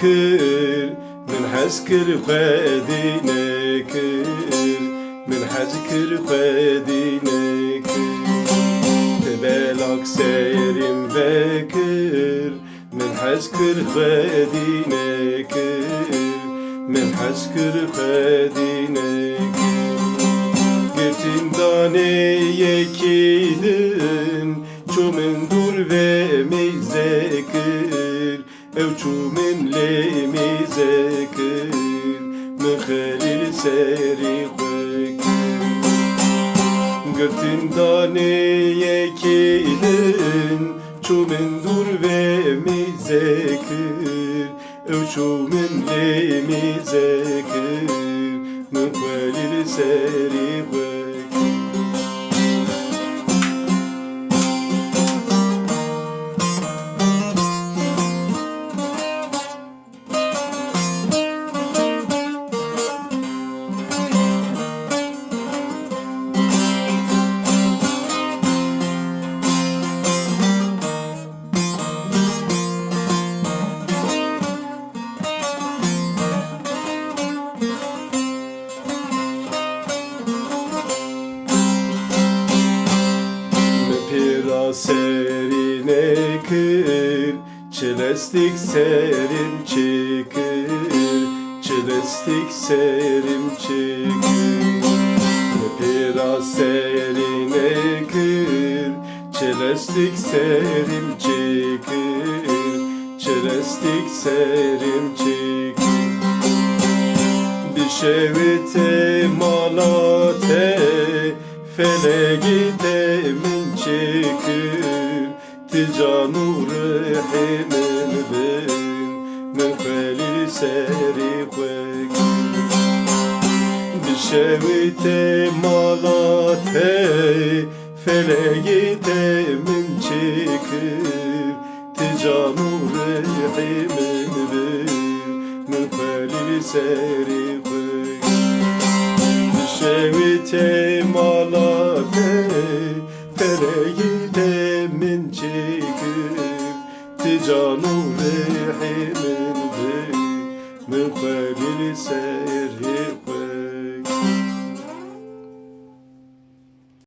كر من حزكر خدينا كر من حزكر خدينا كر تبالك سيرم بكر من حزكر خدينا كر من حزكر خدينا Gittin daneye kilin Çumen dur ve mezekir Ev çumen le mezekir Mekhalil seri khwekir Gittin daneye kilin Çumen dur ve mezekir Ev çumen le mezekir Mekhalil seri khwekir Serine kır, çelestik serim çıkır, çelestik serim çıkır. Pira serine kır, çelestik serim çıkır, çelestik serim çıkır. Bir şevite malate, felekite min çıkır. Ticanur himin bin min khalil seri khwekir Bişevite malate felekite min çıkır Ticanur himin bin min khalil seri khwekir Bişevite malate felekite min çıkır Ticanur